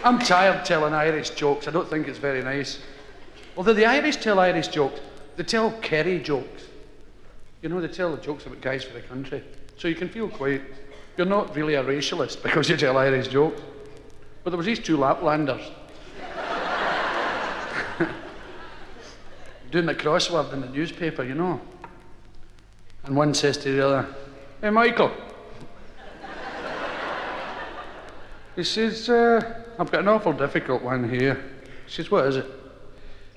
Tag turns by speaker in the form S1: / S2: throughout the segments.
S1: I'm tired telling Irish jokes. I don't think it's very nice. Although the Irish tell Irish jokes, they tell Kerry jokes. You know, they tell the jokes about guys for the country. So you can feel quite, you're not really a racialist because you tell Irish jokes. But there was these two Laplanders doing the crossword in the newspaper, you know. And one says to the other, "Hey, Michael." He says, "I've got an awful difficult one here." He says, "What is it?"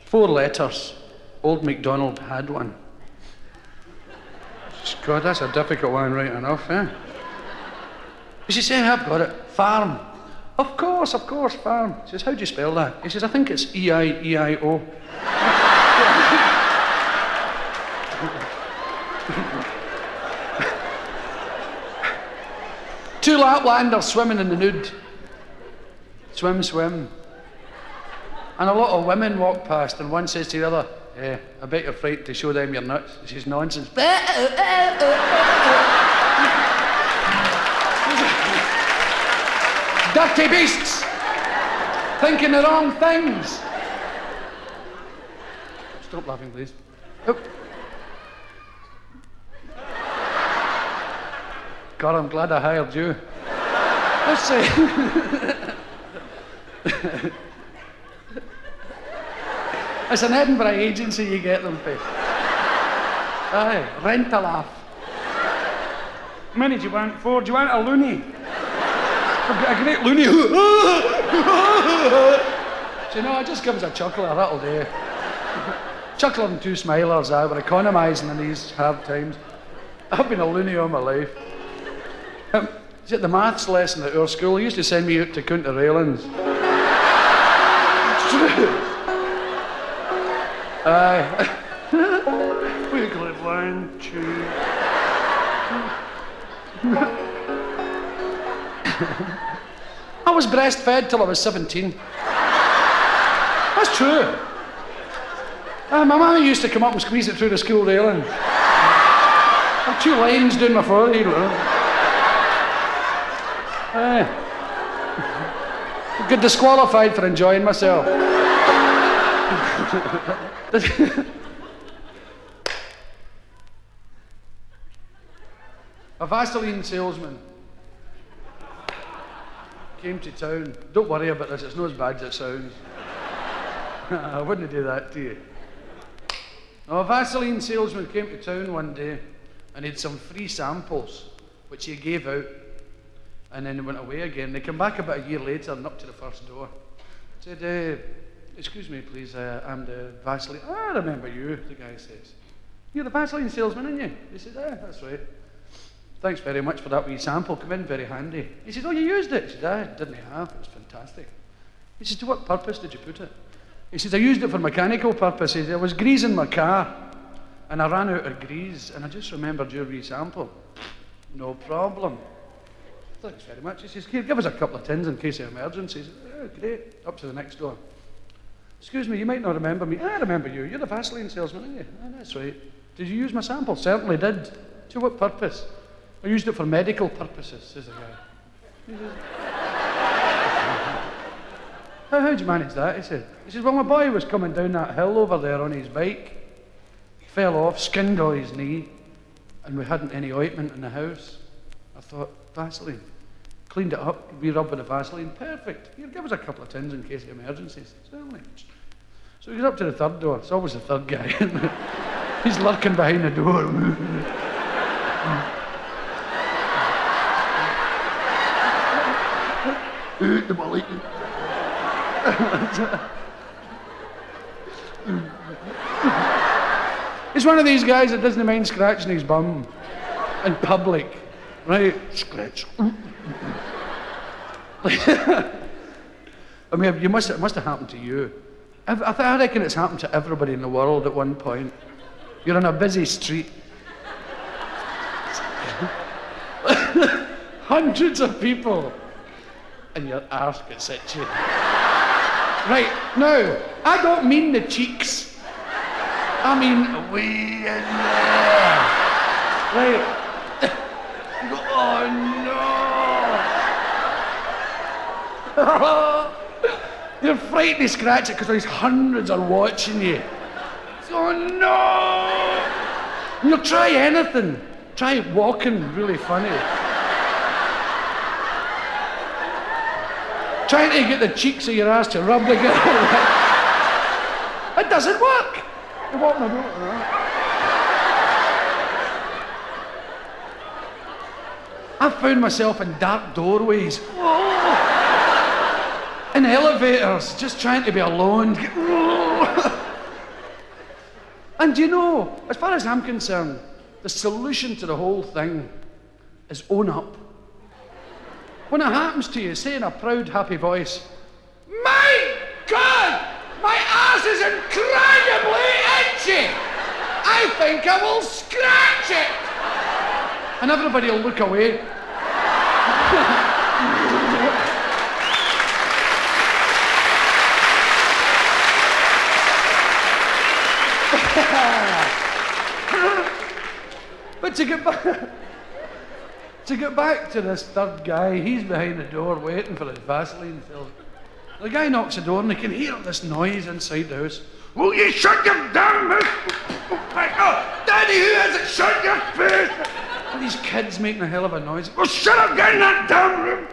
S1: 4 letters. Old MacDonald had one. He says, "God, that's a difficult one, right enough, eh?" He says, "Yeah, I've got it. Farm." Of course, farm." He says, "How do you spell that?" He says, "I think it's E-I-E-I-O." Two Laplanders swimming in the nude. Swim. And a lot of women walk past, and one says to the other, "I bet you're frightened to show them your nuts." She says, "Nonsense." Dirty beasts! Thinking the wrong things. Stop laughing, please. Oh. God, I'm glad I hired you. Let's see. It's an Edinburgh agency you get them for. Aye, Rentalaugh. How many do you want? 4? Do you want a loony? I've got a great loony. Do you know, it just gives a chuckler, that'll do. Chuckler and 2 smilers, we're economising in these hard times. I've been a loony all my life. Is it the maths lesson at our school? He used to send me out to count the railings. It's true. Aye. We got it 1, 2. I was breastfed till I was 17. That's true. My mummy used to come up and squeeze it through the school railing. I had 2 lines down my forehead. Got disqualified for enjoying myself. A Vaseline salesman came to town. Don't worry about this, it's not as bad as it sounds. I wouldn't do that to you. A Vaseline salesman came to town one day and he had some free samples which he gave out, and then he went away again. They came back about a year later and up to the first door. Said, "Excuse me, please, I'm the Vaseline." "I remember you," the guy says. "You're the Vaseline salesman, aren't you?" He said, "That's right. Thanks very much for that wee sample, come in very handy." He said, "Oh, you used it?" He said, "Didn't have, it was fantastic." He said, "To what purpose did you put it?" He says, "I used it for mechanical purposes. I was greasing my car and I ran out of grease and I just remembered your wee sample." "No problem. Thanks very much." He says, "Here, give us a couple of tins in case of emergencies." "Oh, great." Up to the next door. "Excuse me, you might not remember me." "I remember you. You're the Vaseline salesman, aren't you?" "Oh, that's right." "Did you use my sample?" "Certainly did." "To what purpose?" "I used it for medical purposes," says the guy. He says, How'd you manage that?" He said. "Well, my boy was coming down that hill over there on his bike, fell off, skinned all his knee, and we hadn't any ointment in the house. I thought, Vaseline. Cleaned it up, re-rubbed with the Vaseline. Perfect. Here, give us a couple of tins in case of emergencies." "Certainly." So he goes up to the third door. It's always the third guy. He's lurking behind the door. He's one of these guys that doesn't mind scratching his bum in public. Right? Scratch. I mean, it must have happened to you. I reckon it's happened to everybody in the world at one point. You're on a busy street. Hundreds of people. And your arse gets itchy. Right, now, I don't mean the cheeks. I mean way in there. Right. You go, oh no. You're frightened to scratch it because these hundreds are watching you. Oh no! You'll try anything. Try walking really funny. Trying to get the cheeks of your ass to rub together. It doesn't work. You're walking about. I've found myself in dark doorways. Whoa. In elevators, just trying to be alone. And you know, as far as I'm concerned, the solution to the whole thing is own up. When it happens to you, say in a proud, happy voice, "My God, my ass is incredibly itchy. I think I will scratch it." And everybody will look away. But to get back to this third guy, he's behind the door waiting for his Vaseline filled. The guy knocks the door and he can hear this noise inside the house. "Will you shut your damn mouth? Oh, Daddy, who is it? Shut your face!" And these kids making a hell of a noise. "Well, shut up, get in that damn room!"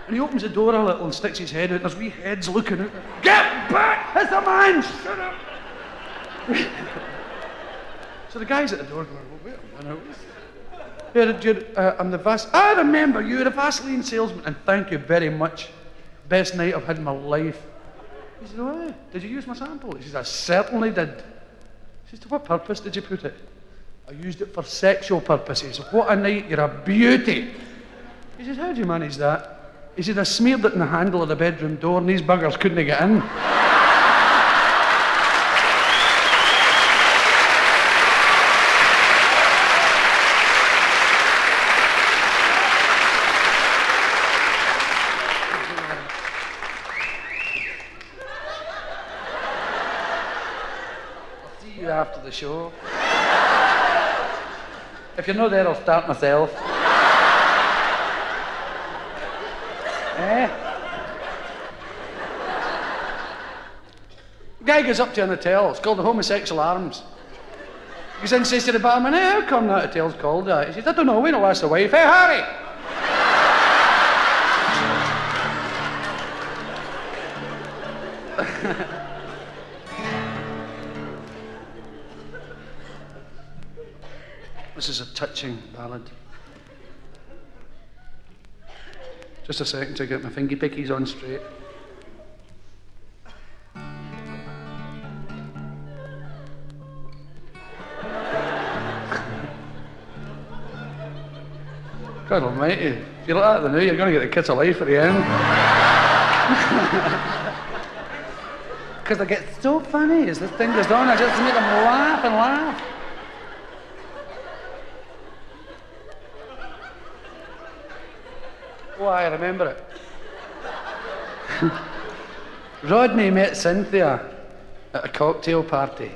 S1: And he opens the door a little and sticks his head out, and there's wee heads looking out. "Get back! It's a man! Shut up!" So the guy's at the door going, "Well, wait a minute. I'm the I remember you're a Vaseline salesman, and thank you very much. Best night I've had in my life." He said, "Oh, did you use my sample?" He says, "I certainly did." He says, "To what purpose did you put it?" "I used it for sexual purposes." "What a night, you're a beauty." He says, "How do you manage that?" He said, "I smeared it in the handle of the bedroom door and these buggers couldn't get in." After the show. If you're not there, I'll start myself. Guy goes up to an hotel, it's called the Homosexual Arms. He says to the barman, "Hey, how come that hotel's called that?" He says, "I don't know, we don't ask the wife. Hey, Harry!" This is a touching ballad. Just a second to get my fingy pickies on straight. God almighty, if you're like that now, you're going to get the kids alive at the end. Because they get so funny as this thing goes on, I just make them laugh and laugh. Oh, I remember it. Rodney met Cynthia at a cocktail party.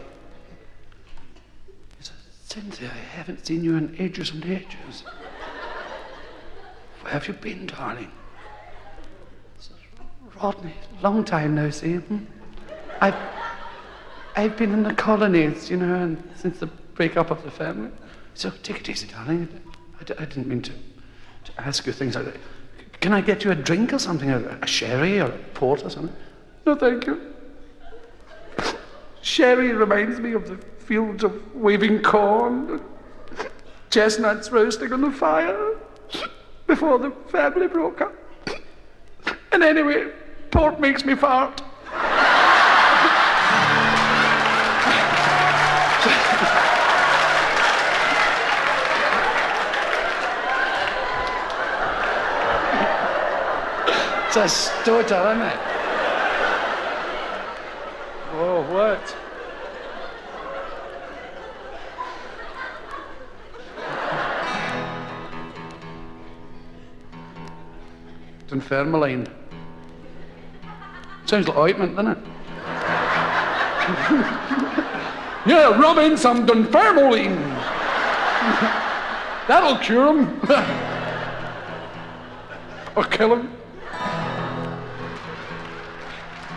S1: He said, "Cynthia, I haven't seen you in ages and ages. Where have you been, darling?" I said, "Rodney, long time no see. I've been in the colonies, you know, and since the breakup of the family. So take it easy, darling. I didn't mean to ask you things like that. Can I get you a drink or something? A sherry or a port or something?" "No, thank you. Sherry reminds me of the fields of waving corn, chestnuts roasting on the fire before the family broke up. And anyway, port makes me fart." It's a stotter, isn't it? Oh, what? Dunfermline. Sounds like ointment, doesn't it? Yeah, rub in some Dunfermalino. That'll cure him. Or kill him.